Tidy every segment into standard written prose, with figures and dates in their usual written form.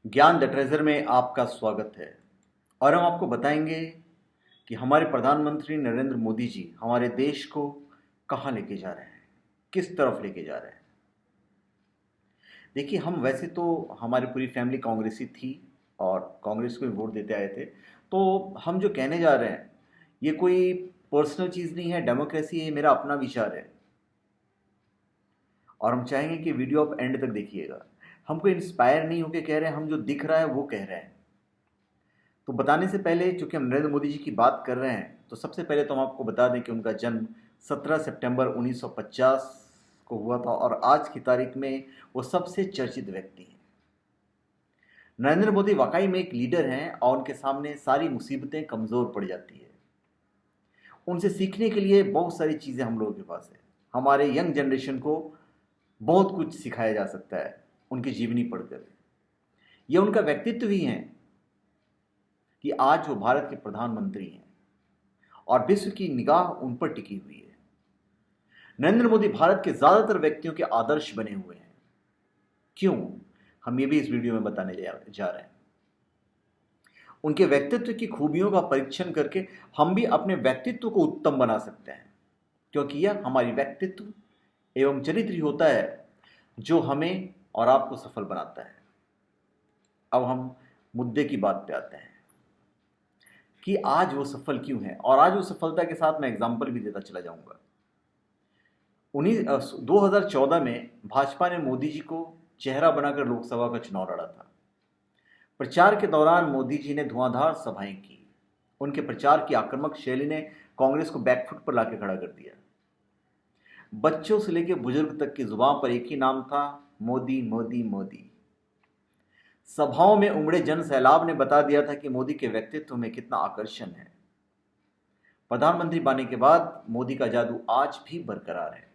ज्ञान the treasure में आपका स्वागत है। और हम आपको बताएंगे कि हमारे प्रधानमंत्री नरेंद्र मोदी जी हमारे देश को कहाँ लेके जा रहे हैं, किस तरफ लेके जा रहे हैं। देखिए, हम वैसे तो हमारी पूरी फैमिली कांग्रेसी थी और कांग्रेस को ही वोट देते आए थे। तो हम जो कहने जा रहे हैं ये कोई पर्सनल चीज़ नहीं है, डेमोक्रेसी है, मेरा अपना विचार है। और हम चाहेंगे कि वीडियो आप एंड तक देखिएगा। हम कोई इंस्पायर नहीं होकर कह रहे हैं, हम जो दिख रहा है वो कह रहे हैं। तो बताने से पहले, चूंकि हम नरेंद्र मोदी जी की बात कर रहे हैं, तो सबसे पहले तो हम आपको बता दें कि उनका जन्म 17 सितंबर 1950 को हुआ था और आज की तारीख में वो सबसे चर्चित व्यक्ति हैं। नरेंद्र मोदी वाकई में एक लीडर हैं और उनके सामने सारी मुसीबतें कमज़ोर पड़ जाती है। उनसे सीखने के लिए बहुत सारी चीज़ें हम लोगों के पास है। हमारे यंग जनरेशन को बहुत कुछ सिखाया जा सकता है उनकी जीवनी पढ़कर। ये उनका व्यक्तित्व ही है कि आज वो भारत के प्रधानमंत्री हैं और विश्व की निगाह उन पर टिकी हुई है। नरेंद्र मोदी भारत के ज्यादातर व्यक्तियों के आदर्श बने हुए हैं। क्यों? हम ये भी इस वीडियो में बताने जा रहे हैं। उनके व्यक्तित्व की खूबियों का परीक्षण करके हम भी अपने व्यक्तित्व को उत्तम बना सकते हैं, क्योंकि यह हमारी व्यक्तित्व एवं चरित्र ही होता है जो हमें और आपको सफल बनाता है। अब हम मुद्दे की बात पे आते हैं कि आज वो सफल क्यों है, और आज वो सफलता के साथ मैं एग्जाम्पल भी देता चला जाऊंगा। 2014 में भाजपा ने मोदी जी को चेहरा बनाकर लोकसभा का चुनाव लड़ा था। प्रचार के दौरान मोदी जी ने धुआंधार सभाएं की। उनके प्रचार की आक्रामक शैली ने कांग्रेस को बैकफुट पर लाकर खड़ा कर दिया। बच्चों से लेकर बुजुर्ग तक की जुबान पर एक ही नाम था, मोदी मोदी मोदी। सभाओं में उमड़े जन सैलाब ने बता दिया था कि मोदी के व्यक्तित्व में कितना आकर्षण है। प्रधानमंत्री बनने के बाद मोदी का जादू आज भी बरकरार है।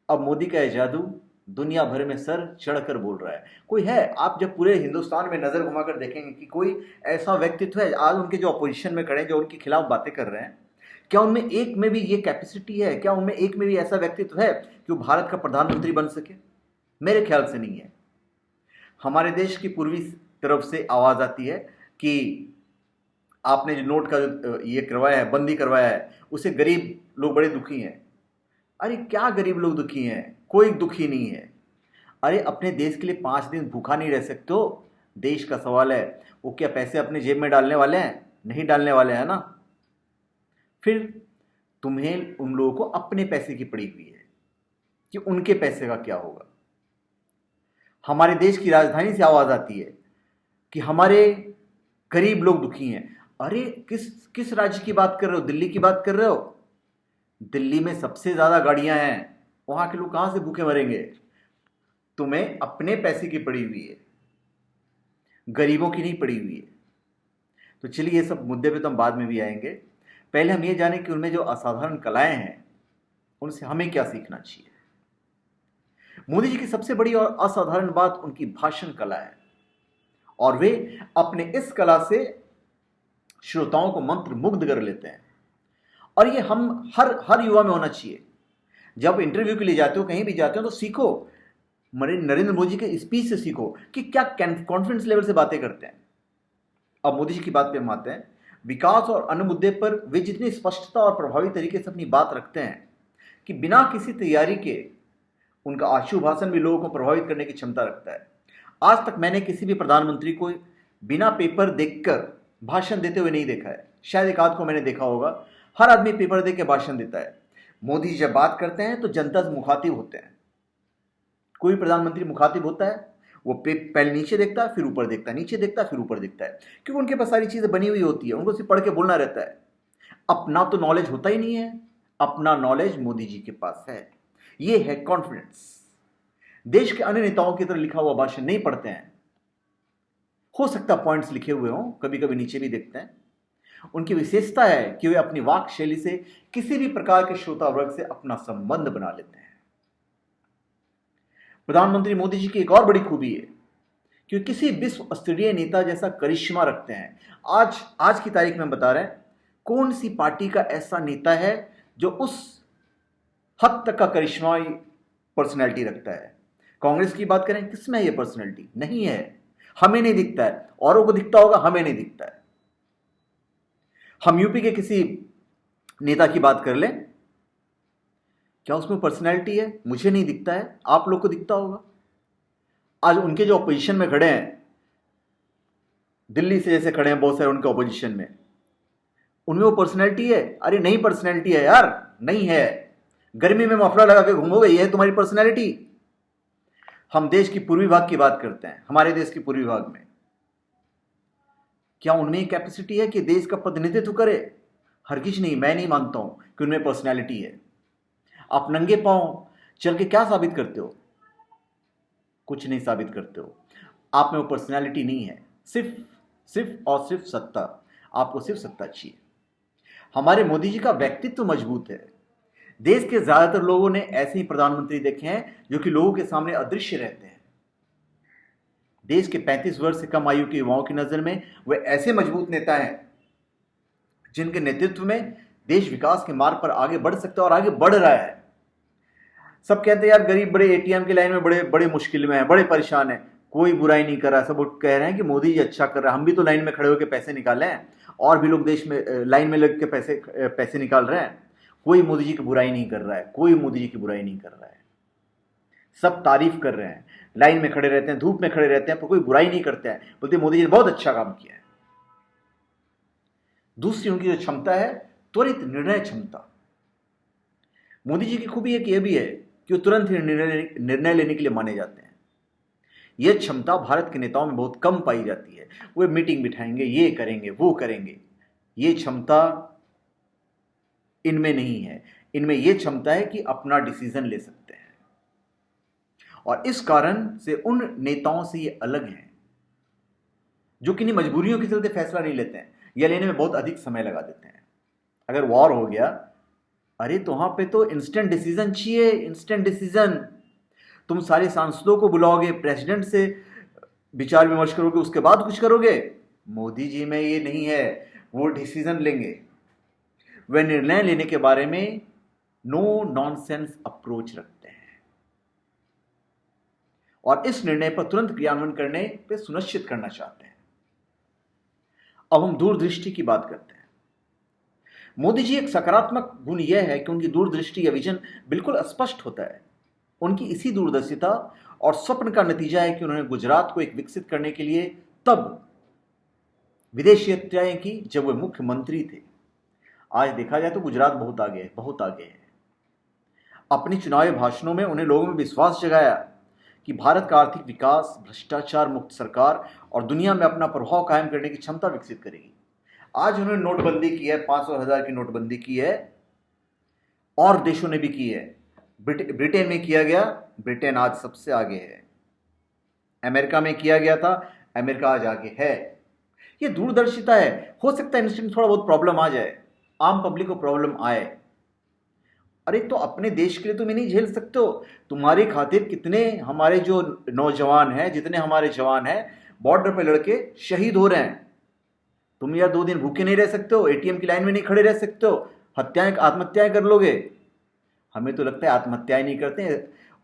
अब मोदी का यह जादू दुनिया भर में सर चढ़कर बोल रहा है। कोई है, आप जब पूरे हिंदुस्तान में नजर घुमाकर देखेंगे कि कोई ऐसा व्यक्तित्व है आज उनके जो अपोजिशन में खड़े हैं, जो उनके खिलाफ बातें कर रहे हैं, क्या उनमें एक में भी ये कैपेसिटी है? क्या उनमें एक में भी ऐसा व्यक्तित्व है कि वो भारत का प्रधानमंत्री बन सके? मेरे ख्याल से नहीं है। हमारे देश की पूर्वी तरफ से आवाज आती है कि आपने जो नोट का ये करवाया है, बंदी करवाया है, उससे गरीब लोग बड़े दुखी हैं। अरे क्या गरीब लोग दुखी हैं? कोई दुखी नहीं है। अरे अपने देश के लिए 5 दिन भूखा नहीं रह सकते हो? देश का सवाल है। वो क्या पैसे अपने जेब में डालने वाले हैं? नहीं डालने वाले हैं ना। फिर तुम्हें उन लोगों को अपने पैसे की पड़ी हुई है कि उनके पैसे का क्या होगा। हमारे देश की राजधानी से आवाज आती है कि हमारे गरीब लोग दुखी हैं। अरे किस किस राज्य की बात कर रहे हो? दिल्ली की बात कर रहे हो? दिल्ली में सबसे ज्यादा गाड़ियां हैं, वहां के लोग कहां से भूखे मरेंगे? तुम्हें अपने पैसे की पड़ी हुई है, गरीबों की नहीं पड़ी हुई है। तो चलिए, ये सब मुद्दे पे तो हम बाद में भी आएंगे। पहले हम ये जानें कि उनमें जो असाधारण कलाएं हैं उनसे हमें क्या सीखना चाहिए। मोदी जी की सबसे बड़ी और असाधारण बात उनकी भाषण कला है, और वे अपने इस कला से श्रोताओं को मंत्र मुग्ध कर लेते हैं। और ये हम हर हर युवा में होना चाहिए। जब इंटरव्यू के लिए जाते हो, कहीं भी जाते हो, तो सीखो, नरेंद्र मोदी के स्पीच से सीखो कि क्या कॉन्फिडेंस लेवल से बातें करते हैं। अब मोदी जी की बात पे हम आते हैं। विकास और अन्य मुद्दे पर वे जितनी स्पष्टता और प्रभावी तरीके से अपनी बात रखते हैं कि बिना किसी तैयारी के उनका आशु भाषण भी लोगों को प्रभावित करने की क्षमता रखता है। आज तक मैंने किसी भी प्रधानमंत्री को बिना पेपर देखकर भाषण देते हुए नहीं देखा है। शायद एक आध को मैंने देखा होगा। हर आदमी पेपर देके भाषण देता है। मोदी जी जब बात करते हैं तो जनता से मुखातिब होते हैं। कोई प्रधानमंत्री मुखातिब होता है, वो पहले नीचे देखता है, फिर ऊपर देखता है, नीचे देखता है, फिर ऊपर देखता है, क्योंकि उनके पास सारी चीजें बनी हुई होती है। उनको सिर्फ पढ़ के बोलना रहता है। अपना तो नॉलेज होता ही नहीं है। अपना नॉलेज मोदी जी के पास है। ये है कॉन्फिडेंस। देश के अन्य नेताओं की तरह लिखा हुआ भाषण नहीं पढ़ते हैं। हो सकता पॉइंट्स लिखे हुए हों, कभी कभी नीचे भी देखते हैं। उनकी विशेषता है कि वे अपनी वाक शैली से किसी भी प्रकार के श्रोता वर्ग से अपना संबंध बना लेते हैं। प्रधानमंत्री मोदी जी की एक और बड़ी खूबी है कि किसी विश्व स्तरीय नेता जैसा करिश्मा रखते हैं। आज आज की तारीख में बता रहे हैं, कौन सी पार्टी का ऐसा नेता है जो उस हद तक का करिश्माई पर्सनैलिटी रखता है? कांग्रेस की बात करें, किसमें है ये पर्सनैलिटी? नहीं है। हमें नहीं दिखता है, औरों को दिखता होगा, हमें नहीं दिखता है। हम यूपी के किसी नेता की बात कर लें, क्या उसमें पर्सनैलिटी है? मुझे नहीं दिखता है, आप लोग को दिखता होगा। आज उनके जो अपोजिशन में खड़े हैं, दिल्ली से जैसे खड़े हैं बहुत सारे उनके अपोजिशन में, उनमें वो पर्सनैलिटी है? अरे नहीं पर्सनैलिटी है यार, नहीं है। गर्मी में मफलर लगा के घूमोगे, ये है तुम्हारी पर्सनैलिटी? हम देश की पूर्वी भाग की बात करते हैं, हमारे देश की पूर्वी भाग में क्या उनमें कैपेसिटी है कि देश का प्रतिनिधित्व करे? हरगिज नहीं, मैं नहीं मानता हूं कि उनमें पर्सनैलिटी है। आप नंगे पांव चल के क्या साबित करते हो? कुछ नहीं साबित करते हो। आप में वो पर्सनैलिटी नहीं है, सिर्फ और सिर्फ सत्ता। आपको सिर्फ सत्ता चाहिए। हमारे मोदी जी का व्यक्तित्व मजबूत है। देश के ज्यादातर लोगों ने ऐसे ही प्रधानमंत्री देखे हैं जो कि लोगों के सामने अदृश्य रहते हैं। देश के 35 वर्ष से कम आयु के युवाओं की नजर में वे ऐसे मजबूत नेता हैं जिनके नेतृत्व में देश विकास के मार्ग पर आगे बढ़ सकता है और आगे बढ़ रहा है। सब कहते हैं यार गरीब बड़े एटीएम की लाइन में बड़े बड़े मुश्किल में है, बड़े परेशान है। कोई बुराई नहीं कर रहा, सब कह रहे हैं कि मोदी जी अच्छा कर रहा है। हम भी तो लाइन में खड़े होकर पैसे निकाले हैं, और भी लोग देश में लाइन में लग के पैसे निकाल रहे हैं। कोई मोदी जी की बुराई नहीं कर रहा है, कोई मोदी जी की बुराई नहीं कर रहा है। सब तारीफ कर रहे हैं, लाइन में खड़े रहते हैं, धूप में खड़े रहते हैं, पर कोई बुराई नहीं करते हैं, बोलते मोदी जी ने बहुत अच्छा काम किया है। दूसरी उनकी जो क्षमता है, त्वरित निर्णय क्षमता। मोदी जी की खूबी एक यह भी है कि वो तुरंत ही निर्णय लेने के लिए माने जाते हैं। यह क्षमता भारत के नेताओं में बहुत कम पाई जाती है। वे मीटिंग बिठाएंगे, ये करेंगे, वो करेंगे। ये क्षमता इनमें नहीं है। इनमें यह क्षमता है कि अपना डिसीजन ले सकते हैं, और इस कारण से उन नेताओं से ये अलग हैं जो किन्हीं मजबूरियों के चलते फैसला नहीं लेते हैं या लेने में बहुत अधिक समय लगा देते हैं। अगर वॉर हो गया, अरे तो वहां पे तो इंस्टेंट डिसीजन चाहिए, इंस्टेंट डिसीजन। तुम सारे सांसदों को बुलाओगे, प्रेसिडेंट से विचार विमर्श करोगे, उसके बाद कुछ करोगे। मोदी जी में ये नहीं है, वो डिसीजन लेंगे। वे निर्णय लेने के बारे में नो नॉनसेंस अप्रोच रखते हैं और इस निर्णय पर तुरंत क्रियान्वयन करने पे सुनिश्चित करना चाहते हैं। अब हम दूरदृष्टि की बात करते हैं। मोदी जी एक सकारात्मक गुण यह है कि उनकी दूरदृष्टि या विजन बिल्कुल स्पष्ट होता है। उनकी इसी दूरदर्शिता और स्वप्न का नतीजा है कि उन्होंने गुजरात को एक विकसित करने के लिए तब विदेश यात्राएं की जब वे मुख्यमंत्री थे। आज देखा जाए तो गुजरात बहुत आगे है, बहुत आगे है। अपनी चुनावी भाषणों में उन्हें लोगों में विश्वास जगाया कि भारत का आर्थिक विकास, भ्रष्टाचार मुक्त सरकार और दुनिया में अपना प्रभाव कायम करने की क्षमता विकसित करेगी। आज उन्होंने नोटबंदी की है, 500 हजार की नोटबंदी की है, और देशों ने भी की है। ब्रिटेन में किया गया, ब्रिटेन आज सबसे आगे है। अमेरिका में किया गया था, अमेरिका आज आगे है। ये दूरदर्शिता है। हो सकता है इंस्टेंट थोड़ा बहुत प्रॉब्लम आ जाए, आम पब्लिक को प्रॉब्लम आए। अरे तो अपने देश के लिए तुम नहीं झेल सकते हो? तुम्हारी खातिर कितने हमारे जो नौजवान हैं, जितने हमारे जवान हैं, बॉर्डर पे लड़के शहीद हो रहे हैं। तुम यार 2 दिन भूखे नहीं रह सकते हो? एटीएम की लाइन में नहीं खड़े रह सकते हो? आत्महत्याएं कर लोगे? हमें तो लगता है आत्महत्याएं नहीं करते हैं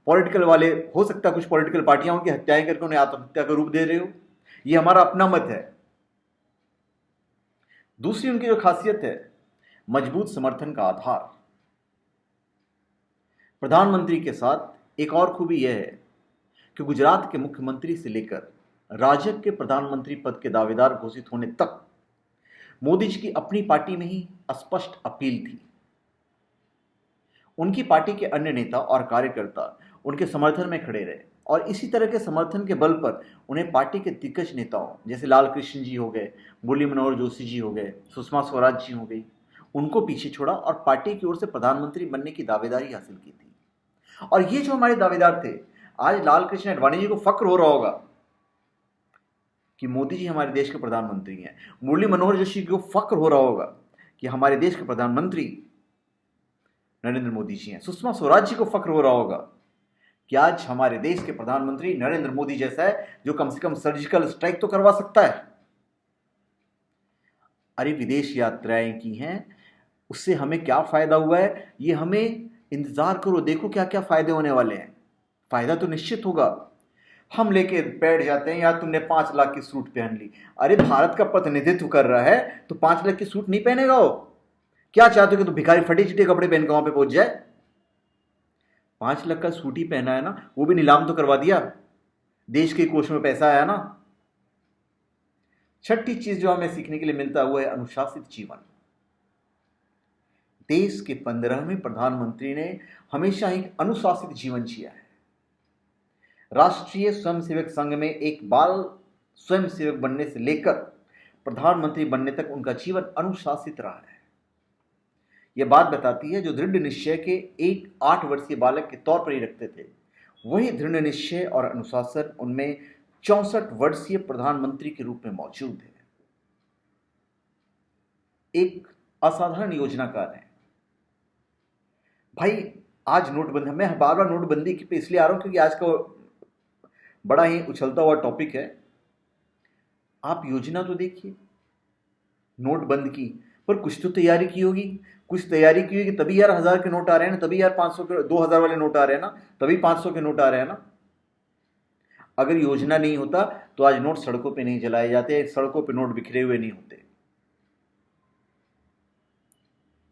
पॉलिटिकल वाले। हो सकता है कुछ पॉलिटिकल पार्टियां उनकी हत्याएं करके उन्हें आत्महत्या का रूप दे रहे हो। ये हमारा अपना मत है। दूसरी उनकी जो खासियत है, मजबूत समर्थन का आधार। प्रधानमंत्री के साथ एक और खूबी यह है कि गुजरात के मुख्यमंत्री से लेकर राजग के प्रधानमंत्री पद के दावेदार घोषित होने तक मोदी जी की अपनी पार्टी में ही स्पष्ट अपील थी। उनकी पार्टी के अन्य नेता और कार्यकर्ता उनके समर्थन में खड़े रहे, और इसी तरह के समर्थन के बल पर उन्हें पार्टी के दिग्गज नेताओं जैसे लाल कृष्ण जी हो गए, मुरली मनोहर जोशी जी हो गए, सुषमा स्वराज जी हो गई, उनको पीछे छोड़ा और पार्टी की ओर से प्रधानमंत्री बनने की दावेदारी हासिल की थी। और ये जो हमारे दावेदार थे, आज लाल कृष्ण आडवाणी जी को फक्र हो रहा होगा कि मोदी जी हमारे देश के प्रधानमंत्री हैं। मुरली मनोहर जोशी को फक्र हो रहा होगा कि हमारे देश के प्रधानमंत्री नरेंद्र मोदी जी हैं। सुषमा स्वराज जी को फक्र हो रहा होगा कि आज हमारे देश के प्रधानमंत्री नरेंद्र मोदी जैसा है जो कम से कम सर्जिकल स्ट्राइक तो करवा सकता है। अरे विदेश यात्राएं की हैं, उससे हमें क्या फायदा हुआ है? ये हमें इंतजार करो, देखो क्या क्या फायदे होने वाले हैं। फायदा तो निश्चित होगा। हम लेके बैठ जाते हैं यार तुमने 5 लाख की सूट पहन ली। अरे भारत का प्रतिनिधित्व कर रहा है तो 5 लाख की सूट नहीं पहनेगा वो? क्या चाहते हो कि तू भिखारी फटे चिटे कपड़े पहन के वहां पे पहुंच जाए? 5 लाख का सूट ही पहना है ना, वो भी नीलाम तो करवा दिया, देश के कोष में पैसा आया ना। छठी चीज जो हमें सीखने के लिए मिलता है वो है अनुशासित जीवन। देश के 15वें प्रधानमंत्री ने हमेशा एक अनुशासित जीवन जिया है। राष्ट्रीय स्वयंसेवक संघ में एक बाल स्वयंसेवक बनने से लेकर प्रधानमंत्री बनने तक उनका जीवन अनुशासित रहा है। यह बात बताती है जो दृढ़ निश्चय के एक 8 वर्षीय बालक के तौर पर ही रखते थे, वही दृढ़ निश्चय और अनुशासन उनमें 64 वर्षीय प्रधानमंत्री के रूप में मौजूद है। एक असाधारण योजनाकार है भाई। आज नोटबंदी, मैं बार बार नोटबंदी पे इसलिए आ रहा हूं क्योंकि आज का बड़ा ही उछलता हुआ टॉपिक है। आप योजना तो देखिए नोटबंद की, पर कुछ तो तैयारी की होगी, कुछ तैयारी की होगी तभी यार 1000 के नोट आ रहे हैं ना, तभी यार 500 के 2000 वाले नोट आ रहे हैं ना, तभी 500 के नोट आ रहे हैं ना। अगर योजना नहीं होता तो आज नोट सड़कों पे नहीं जलाए जाते, सड़कों पे नोट बिखरे हुए नहीं होते।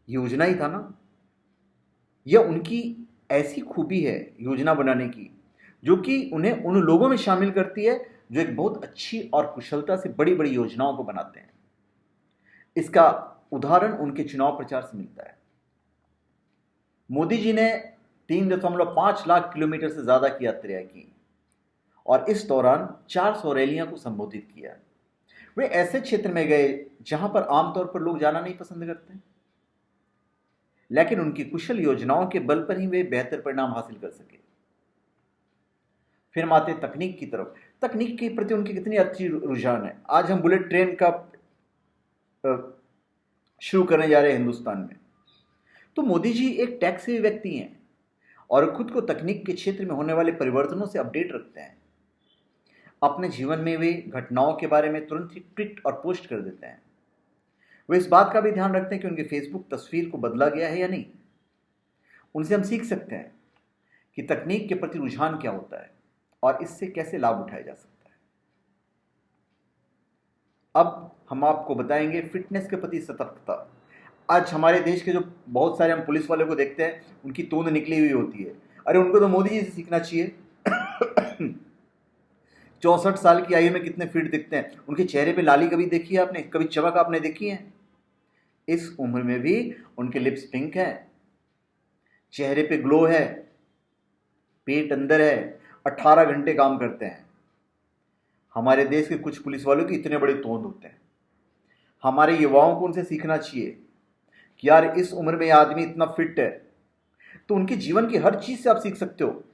योजना ही था ना। यह उनकी ऐसी खूबी है योजना बनाने की जो कि उन्हें उन लोगों में शामिल करती है जो एक बहुत अच्छी और कुशलता से बड़ी बड़ी योजनाओं को बनाते हैं। इसका उदाहरण उनके चुनाव प्रचार से मिलता है। मोदी जी ने 3.5 लाख किलोमीटर से ज्यादा की यात्रा की और इस दौरान 400 रैलियां को संबोधित किया। वे ऐसे क्षेत्र में गए जहां पर आमतौर पर लोग जाना नहीं पसंद करते, लेकिन उनकी कुशल योजनाओं के बल पर ही वे बेहतर परिणाम हासिल कर सके। फिर हम आते तकनीक की तरफ। तकनीक के प्रति उनकी कितनी अच्छी रुझान है। आज हम बुलेट ट्रेन का शुरू करने जा रहे हैं हिंदुस्तान में। तो मोदी जी एक टेक सेवी व्यक्ति हैं और खुद को तकनीक के क्षेत्र में होने वाले परिवर्तनों से अपडेट रखते हैं। अपने जीवन में वे घटनाओं के बारे में तुरंत ही ट्वीट और पोस्ट कर देते हैं। वे इस बात का भी ध्यान रखते हैं कि उनके फेसबुक तस्वीर को बदला गया है या नहीं। उनसे हम सीख सकते हैं कि तकनीक के प्रति रुझान क्या होता है और इससे कैसे लाभ उठाया जा सकता है। अब हम आपको बताएंगे फिटनेस के प्रति सतर्कता। आज हमारे देश के जो बहुत सारे हम पुलिस वाले को देखते हैं, उनकी तोंद निकली हुई होती है। अरे उनको तो मोदी जी से सीखना चाहिए। 64 साल की आयु में कितने फिट दिखते हैं। उनके चेहरे पे लाली कभी देखी है आपने? कभी चमक आपने देखी है? इस उम्र में भी उनके लिप्स पिंक है, चेहरे पे ग्लो है, पेट अंदर है, 18 घंटे काम करते हैं। हमारे देश के कुछ पुलिस वालों की इतने बड़े तोंद होते हैं। हमारे युवाओं को उनसे सीखना चाहिए कि यार इस उम्र में आदमी इतना फिट है, तो उनके जीवन की हर चीज से आप सीख सकते हो।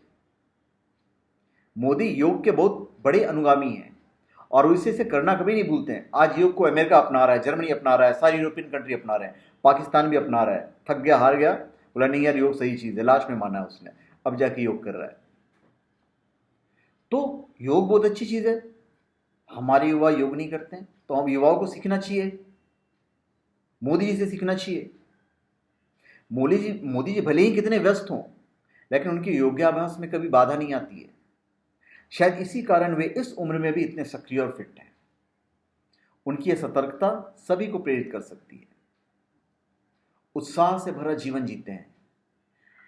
मोदी योग के बहुत बड़े अनुगामी हैं और इसे करना कभी नहीं भूलते हैं। आज योग को अमेरिका अपना रहा है, जर्मनी अपना रहा है, सारी यूरोपियन कंट्री अपना रहे हैं, पाकिस्तान भी अपना रहा है। थक गया, हार गया, बोला नहीं यार योग सही चीज है, लास्ट में माना है उसने, अब जाके योग कर रहा है। तो योग बहुत अच्छी चीज है। हमारे युवा योग नहीं करते हैं तो हम युवाओं को सीखना चाहिए, मोदी जी से सीखना चाहिए। मोदी जी भले ही कितने व्यस्त हों, लेकिन उनके योगाभ्यास में कभी बाधा नहीं आती है। शायद इसी कारण वे इस उम्र में भी इतने सक्रिय और फिट हैं। उनकी यह सतर्कता सभी को प्रेरित कर सकती है। उत्साह से भरा जीवन जीते हैं।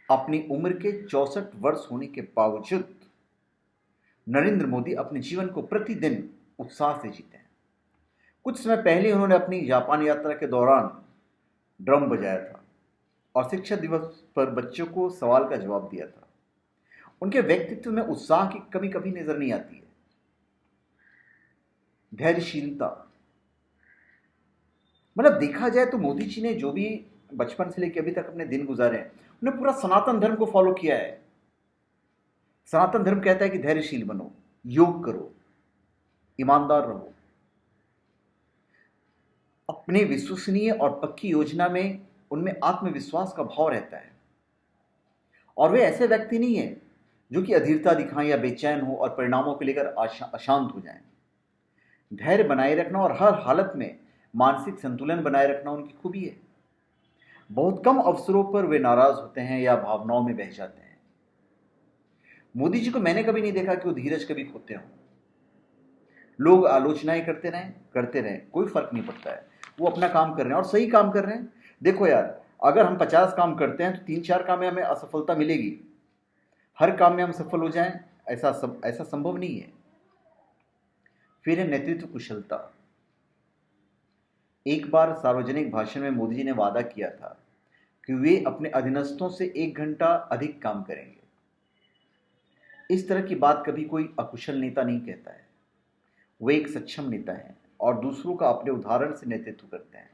अपनी उम्र के 64 वर्ष होने के बावजूद नरेंद्र मोदी अपने जीवन को प्रतिदिन उत्साह से जीते हैं। कुछ समय पहले उन्होंने अपनी जापान यात्रा के दौरान ड्रम बजाया था और शिक्षक दिवस पर बच्चों को सवाल का जवाब दिया था। उनके व्यक्तित्व में उत्साह की कमी कभी नजर नहीं आती है। धैर्यशीलता, मतलब देखा जाए तो मोदी जी ने जो भी बचपन से लेकर अभी तक अपने दिन गुजारे हैं, उन्हें पूरा सनातन धर्म को फॉलो किया है। सनातन धर्म कहता है कि धैर्यशील बनो, योग करो, ईमानदार रहो। अपने विश्वसनीय और पक्की योजना में उनमें आत्मविश्वास का भाव रहता है और वे ऐसे व्यक्ति नहीं है जो कि अधीरता दिखाएं या बेचैन हो और परिणामों को लेकर अशांत हो जाएं। धैर्य बनाए रखना और हर हालत में मानसिक संतुलन बनाए रखना उनकी खूबी है। बहुत कम अवसरों पर वे नाराज होते हैं या भावनाओं में बह जाते हैं। मोदी जी को मैंने कभी नहीं देखा कि वो धीरज कभी खोते हों। लोग आलोचनाएं करते रहें, कोई फर्क नहीं पड़ता है। वो अपना काम कर रहे हैं और सही काम कर रहे हैं। देखो यार, अगर हम 50 काम करते हैं तो 3-4 काम में हमें असफलता मिलेगी। हर काम में हम सफल हो जाएं ऐसा संभव नहीं है। फिर है नेतृत्व कुशलता। एक बार सार्वजनिक भाषण में मोदी जी ने वादा किया था कि वे अपने अधीनस्थों से 1 घंटा अधिक काम करेंगे। इस तरह की बात कभी कोई अकुशल नेता नहीं कहता है। वे एक सक्षम नेता हैं और दूसरों का अपने उदाहरण से नेतृत्व करते हैं।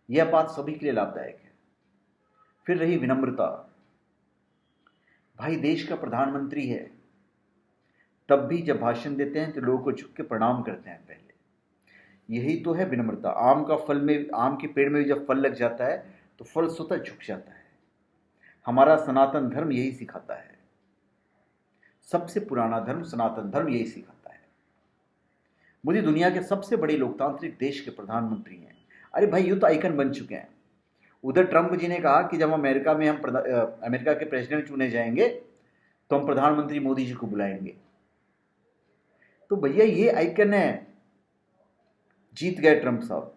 यह बात सभी के लिए लाभदायक है। फिर रही विनम्रता। भाई देश का प्रधानमंत्री है, तब भी जब भाषण देते हैं तो लोगों को झुक के प्रणाम करते हैं पहले। यही तो है विनम्रता। आम के पेड़ में जब फल लग जाता है तो फल स्वतः झुक जाता है। हमारा सनातन धर्म यही सिखाता है। सबसे पुराना धर्म सनातन धर्म यही सिखाता है। मोदी दुनिया के सबसे बड़े लोकतांत्रिक देश के प्रधानमंत्री हैं। अरे भाई, ये तो आइकन बन चुके हैं। उधर ट्रंप जी ने कहा कि जब अमेरिका के प्रेसिडेंट चुने जाएंगे तो हम प्रधानमंत्री मोदी जी को बुलाएंगे। तो भैया ये आइकन है। जीत गए ट्रंप साहब।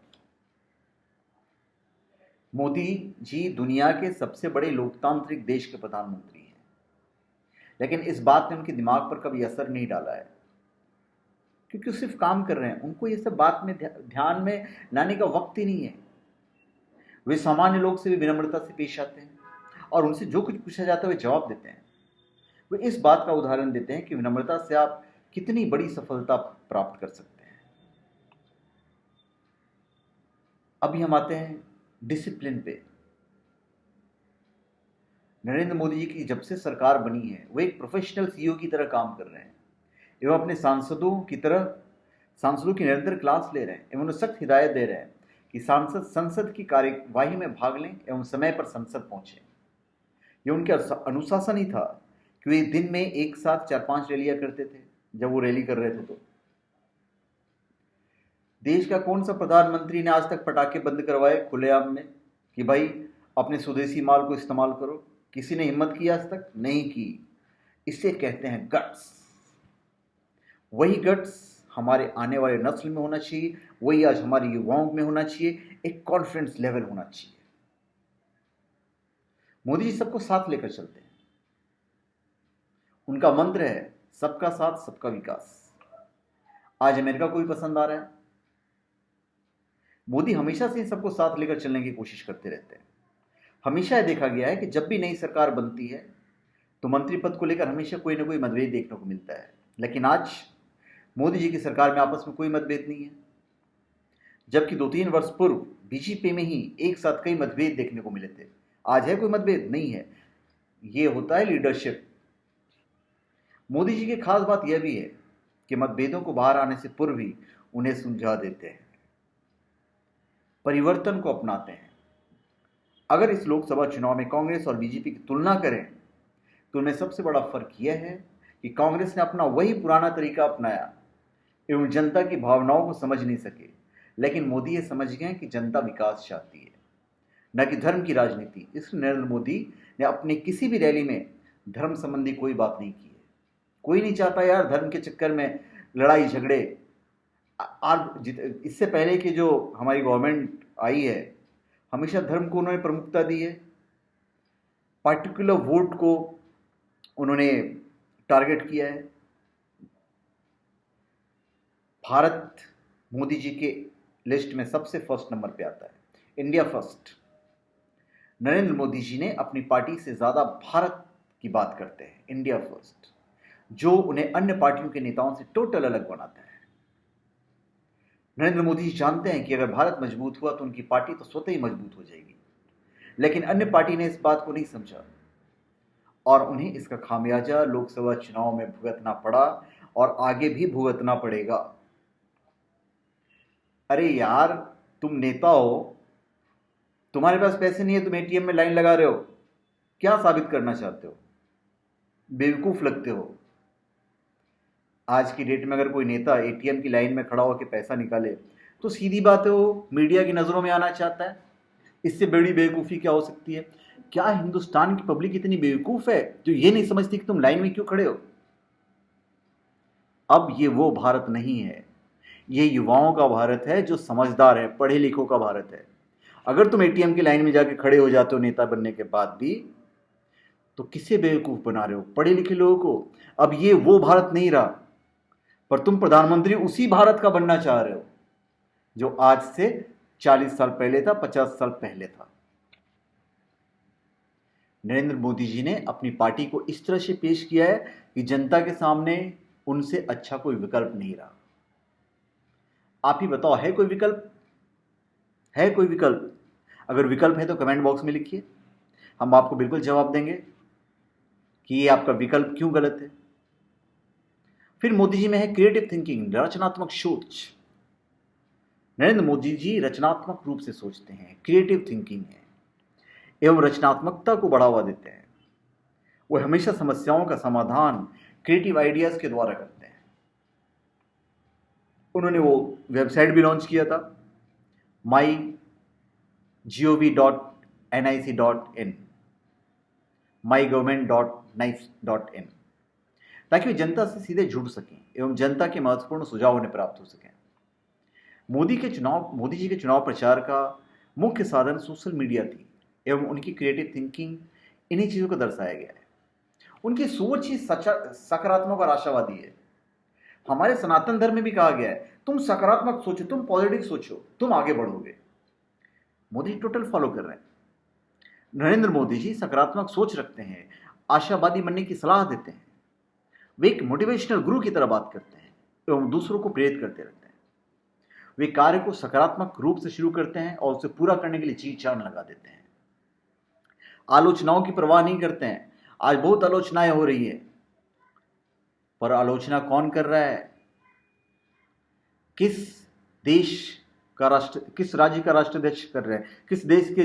मोदी जी दुनिया के सबसे बड़े लोकतांत्रिक देश के प्रधानमंत्री हैं, लेकिन इस बात ने उनके दिमाग पर कभी असर नहीं डाला है, क्योंकि वो सिर्फ काम कर रहे हैं। उनको ये सब बात में ध्यान में लाने का वक्त ही नहीं है। वे सामान्य लोग से भी विनम्रता से पेश आते हैं और उनसे जो कुछ पूछा जाता है वे जवाब देते हैं। वे इस बात का उदाहरण देते हैं कि विनम्रता से आप कितनी बड़ी सफलता प्राप्त कर सकते हैं। अभी हम आते हैं डिसिप्लिन पे। नरेंद्र मोदी जी की जब से सरकार बनी है वो एक प्रोफेशनल सीईओ की तरह काम कर रहे हैं एवं अपने सांसदों की निरंतर क्लास ले रहे हैं एवं उन्हें सख्त हिदायत दे रहे हैं कि सांसद संसद की कार्यवाही में भाग लें एवं समय पर संसद पहुंचे। ये उनके अनुशासन ही था कि वे दिन में एक साथ 4-5 रैलियां करते थे। जब वो रैली कर रहे थे तो देश का कौन सा प्रधानमंत्री ने आज तक पटाखे बंद करवाए खुलेआम में कि भाई अपने स्वदेशी माल को इस्तेमाल करो? किसी ने हिम्मत की आज तक? नहीं की। इसे कहते हैं गट्स। वही गट्स हमारे आने वाले नस्ल में होना चाहिए, वही आज हमारे युवाओं में होना चाहिए। एक कॉन्फिडेंस लेवल होना चाहिए। मोदी जी सबको साथ लेकर चलते हैं। उनका मंत्र है सबका साथ सबका विकास। आज अमेरिका को भी पसंद आ रहा है। मोदी हमेशा से सबको साथ लेकर चलने की कोशिश करते रहते हैं। हमेशा यह देखा गया है कि जब भी नई सरकार बनती है तो मंत्री पद को लेकर हमेशा कोई ना कोई मतभेद देखने को मिलता है, लेकिन आज मोदी जी की सरकार में आपस में कोई मतभेद नहीं है। जबकि 2-3 वर्ष पूर्व बीजेपी में ही एक साथ कई मतभेद देखने को मिले थे। आज है कोई मतभेद? नहीं है। ये होता है लीडरशिप। मोदी जी की खास बात यह भी है कि मतभेदों को बाहर आने से पूर्व ही उन्हें सुलझा देते हैं, परिवर्तन को अपनाते हैं। अगर इस लोकसभा चुनाव में कांग्रेस और बीजेपी की तुलना करें तो उनमें सबसे बड़ा फर्क यह है कि कांग्रेस ने अपना वही पुराना तरीका अपनाया एवं जनता की भावनाओं को समझ नहीं सके, लेकिन मोदी ये समझ गए कि जनता विकास चाहती है, न कि धर्म की राजनीति। इसलिए नरेंद्र मोदी ने अपनी किसी भी रैली में धर्म संबंधी कोई बात नहीं की है। कोई नहीं चाहता यार धर्म के चक्कर में लड़ाई झगड़े। इससे पहले कि जो हमारी गवर्नमेंट आई है हमेशा धर्म को उन्होंने प्रमुखता दी है। पार्टिकुलर वोट को उन्होंने टारगेट किया है। भारत मोदी जी के लिस्ट में सबसे फर्स्ट नंबर पे आता है, इंडिया फर्स्ट। नरेंद्र मोदी जी ने अपनी पार्टी से ज़्यादा भारत की बात करते हैं, इंडिया फर्स्ट, जो उन्हें अन्य पार्टियों के नेताओं से टोटल अलग बनाता है। नरेंद्र मोदी जी जानते हैं कि अगर भारत मजबूत हुआ तो उनकी पार्टी तो स्वतः ही मजबूत हो जाएगी, लेकिन अन्य पार्टी ने इस बात को नहीं समझा और उन्हें इसका खामियाजा लोकसभा चुनाव में भुगतना पड़ा और आगे भी भुगतना पड़ेगा। अरे यार, तुम नेता हो, तुम्हारे पास पैसे नहीं है, तुम एटीएम में लाइन लगा रहे हो, क्या साबित करना चाहते हो? बेवकूफ लगते हो। आज की डेट में अगर कोई नेता एटीएम की लाइन में खड़ा होकर पैसा निकाले तो सीधी बात है वो मीडिया की नज़रों में आना चाहता है। इससे बड़ी बेवकूफ़ी क्या हो सकती है? क्या हिंदुस्तान की पब्लिक इतनी बेवकूफ है जो ये नहीं समझती कि तुम लाइन में क्यों खड़े हो? अब ये वो भारत नहीं है, ये युवाओं का भारत है जो समझदार है, पढ़े लिखों का भारत है। अगर तुम एटीएम की लाइन में जाके खड़े हो जाते हो नेता बनने के बाद भी, तो किसे बेवकूफ बना रहे हो? पढ़े लिखे लोगों को। अब ये वो भारत नहीं रहा, पर तुम प्रधानमंत्री उसी भारत का बनना चाह रहे हो जो आज से 40 साल पहले था, 50 साल पहले था। नरेंद्र मोदी जी ने अपनी पार्टी को इस तरह से पेश किया है कि जनता के सामने उनसे अच्छा कोई विकल्प नहीं रहा। आप ही बताओ, है कोई विकल्प? है कोई विकल्प? अगर विकल्प है तो कमेंट बॉक्स में लिखिए, हम आपको बिल्कुल जवाब देंगे कि ये आपका विकल्प क्यों गलत है। फिर मोदी जी में है क्रिएटिव थिंकिंग, रचनात्मक सोच। नरेंद्र मोदी जी रचनात्मक रूप से सोचते हैं, क्रिएटिव थिंकिंग है एवं रचनात्मकता को बढ़ावा देते हैं। वो हमेशा समस्याओं का समाधान क्रिएटिव आइडियाज के द्वारा करते हैं। उन्होंने वो वेबसाइट भी लॉन्च किया था, mygov.nic.in, mygovernment.nice.in, ताकि वे जनता से सीधे जुड़ सकें एवं जनता के महत्वपूर्ण सुझाव उन्हें प्राप्त हो सकें। मोदी जी के चुनाव प्रचार का मुख्य साधन सोशल मीडिया थी एवं उनकी क्रिएटिव थिंकिंग इन्हीं चीजों को दर्शाया गया है। उनकी सोच ही सकारात्मक और आशावादी है। हमारे सनातन धर्म में भी कहा गया है, तुम सकारात्मक सोचो, तुम पॉजिटिव सोचो, तुम आगे बढ़ोगे। मोदी टोटल फॉलो कर रहे हैं। नरेंद्र मोदी जी सकारात्मक सोच रखते हैं, आशावादी बनने की सलाह देते हैं। वे एक मोटिवेशनल गुरु की तरह बात करते हैं एवं दूसरों को प्रेरित करते रहते हैं। वे कार्य को सकारात्मक रूप से शुरू करते हैं और उसे पूरा करने के लिए जी जान लगा देते हैं। आलोचनाओं की परवाह नहीं करते हैं। आज बहुत आलोचनाएं हो रही है, पर आलोचना कौन कर रहा है? किस राज्य का राष्ट्राध्यक्ष कर रहे हैं, किस देश के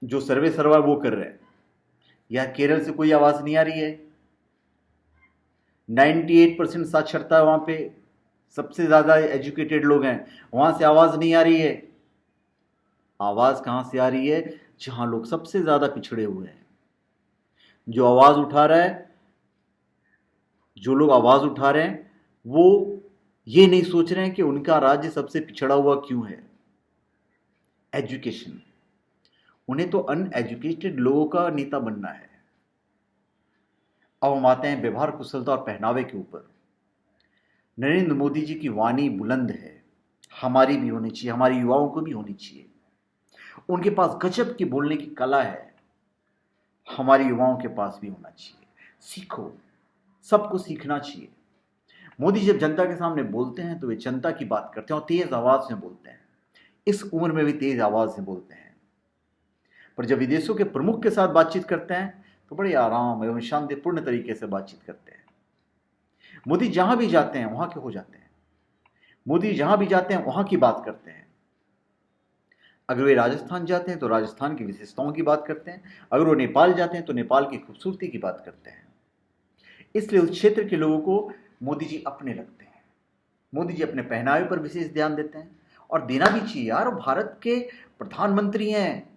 जो सर्वे सर्वा वो कर रहे हैं। या केरल से कोई आवाज नहीं आ रही है? 98% साक्षरता है वहां पे, सबसे ज्यादा एजुकेटेड लोग हैं, वहां से आवाज नहीं आ रही है। आवाज कहां से आ रही है? जहां लोग सबसे ज्यादा पिछड़े हुए हैं। जो आवाज उठा रहा है, जो लोग आवाज उठा रहे हैं, वो ये नहीं सोच रहे हैं कि उनका राज्य सबसे पिछड़ा हुआ क्यों है। एजुकेशन, उन्हें तो अनएजुकेटेड लोगों का नेता बनना है। अब हम आते हैं व्यवहार कुशलता और पहनावे के ऊपर। नरेंद्र मोदी जी की वाणी बुलंद है, हमारी भी होनी चाहिए, हमारे युवाओं को भी होनी चाहिए। उनके पास गजब की बोलने की कला है, हमारे युवाओं के पास भी होना चाहिए। सीखो, सबको सीखना चाहिए। मोदी जब जनता के सामने बोलते हैं तो वे जनता की बात करते हैं और तेज आवाज में बोलते हैं। इस उम्र में भी तेज आवाज में बोलते हैं। पर जब विदेशों के प्रमुख के साथ बातचीत करते हैं तो बड़े आराम एवं शांतिपूर्ण तरीके से बातचीत करते हैं। मोदी जहां भी जाते हैं वहां के हो जाते हैं। मोदी जहां भी जाते हैं वहां की बात करते हैं। अगर वे राजस्थान जाते हैं तो राजस्थान की विशेषताओं की बात करते हैं। अगर वो नेपाल जाते हैं तो नेपाल की खूबसूरती की बात करते हैं। इसलिए उस क्षेत्र के लोगों को मोदी जी अपने लगते हैं। मोदी जी अपने पहनावे पर विशेष ध्यान देते हैं और देना भी चाहिए यार। भारत के प्रधानमंत्री हैं।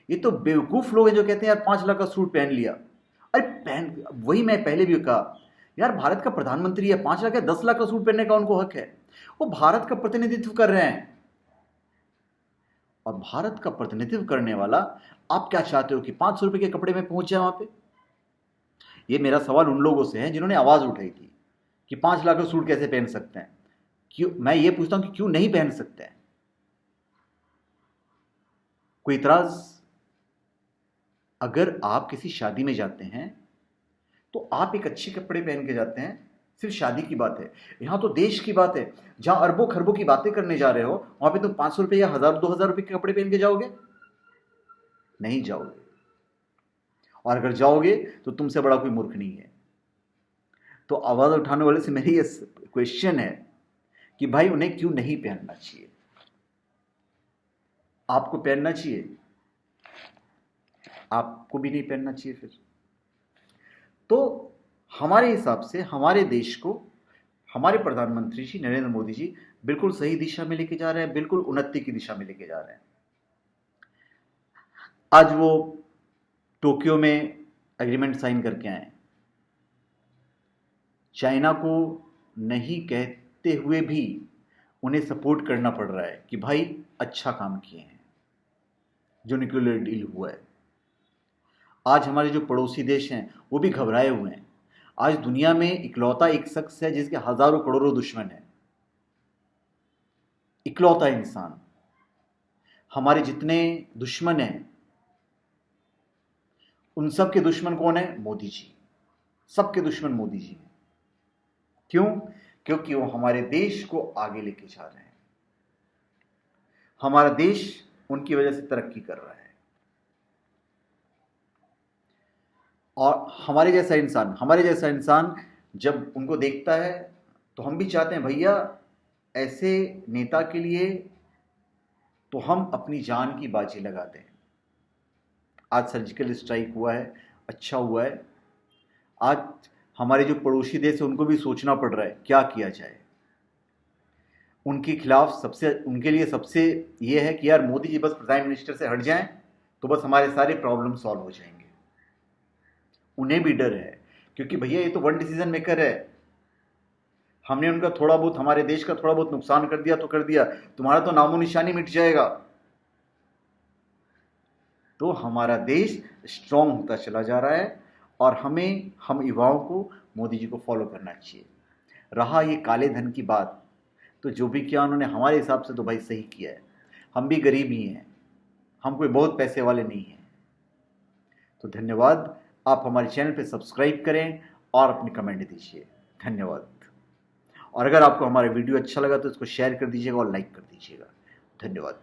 ये तो बेवकूफ लोग हैं जो कहते हैं यार 5 लाख का सूट पहन लिया। अरे वही मैं पहले भी कहा यार, भारत का प्रधानमंत्री है, 5 लाख या 10 लाख का सूट पहनने का उनको हक है। वो भारत का प्रतिनिधित्व कर रहे हैं। और भारत का प्रतिनिधित्व करने वाला आप क्या चाहते हो कि 500 रुपए के कपड़े में पहुंच जाए वहां पे? ये मेरा सवाल उन लोगों से है जिन्होंने आवाज उठाई थी कि 5 लाख का सूट कैसे पहन सकते हैं। क्यों, मैं ये पूछता हूं कि क्यों नहीं पहन सकते हैं? कोई इतराज? अगर आप किसी शादी में जाते हैं तो आप एक अच्छे कपड़े पहन के जाते हैं, सिर्फ शादी की बात है। यहां तो देश की बात है, जहां अरबों खरबों की बातें करने जा रहे हो, वहां पे तुम 500 रुपए या 1000-2000 रुपए के कपड़े पहन के जाओगे? नहीं जाओगे। और अगर जाओगे तो तुमसे बड़ा कोई मूर्ख नहीं है। तो आवाज उठाने वाले से मेरी ये क्वेश्चन है कि भाई उन्हें क्यों नहीं पहनना चाहिए? आपको पहनना चाहिए, आपको भी नहीं पहनना चाहिए फिर। तो हमारे हिसाब से हमारे देश को हमारे प्रधानमंत्री जी नरेंद्र मोदी जी बिल्कुल सही दिशा में लेके जा रहे हैं, बिल्कुल उन्नति की दिशा में लेके जा रहे हैं। आज वो टोक्यो में एग्रीमेंट साइन करके आए। चाइना को नहीं कहते हुए भी उन्हें सपोर्ट करना पड़ रहा है कि भाई अच्छा काम किए हैं जो न्यूक्लियर डील हुआ है। आज हमारे जो पड़ोसी देश हैं वो भी घबराए हुए हैं। आज दुनिया में इकलौता एक शख्स है जिसके हजारों करोड़ों दुश्मन हैं, इकलौता इंसान। हमारे जितने दुश्मन हैं उन सब के दुश्मन कौन है? मोदी जी। सबके दुश्मन मोदी जी हैं। क्यों? क्योंकि वो हमारे देश को आगे लेके जा रहे हैं। हमारा देश उनकी वजह से तरक्की कर रहा है। और हमारे जैसा इंसान जब उनको देखता है तो हम भी चाहते हैं भैया ऐसे नेता के लिए तो हम अपनी जान की बाजी लगा दें। आज सर्जिकल स्ट्राइक हुआ है, अच्छा हुआ है। आज हमारे जो पड़ोसी देश है उनको भी सोचना पड़ रहा है क्या किया जाए। उनके खिलाफ उनके लिए सबसे ये है कि यार मोदी जी बस प्राइम मिनिस्टर से हट जाएं तो बस हमारे सारे प्रॉब्लम सॉल्व हो जाएंगे। उन्हें भी डर है क्योंकि भैया ये तो वन डिसीजन मेकर है। हमने उनका थोड़ा बहुत, हमारे देश का थोड़ा बहुत नुकसान कर दिया तो कर दिया, तुम्हारा तो नामो निशानी मिट जाएगा। तो हमारा देश स्ट्रांग होता चला जा रहा है और हम युवाओं को मोदी जी को फॉलो करना चाहिए। रहा ये काले धन की बात, तो जो भी किया उन्होंने हमारे हिसाब से तो भाई सही किया है। हम भी गरीब ही हैं, हम कोई बहुत पैसे वाले नहीं हैं। तो धन्यवाद। आप हमारे चैनल पे सब्सक्राइब करें और अपनी कमेंट दीजिए। धन्यवाद। और अगर आपको हमारा वीडियो अच्छा लगा तो इसको शेयर कर दीजिएगा और लाइक कर दीजिएगा। धन्यवाद।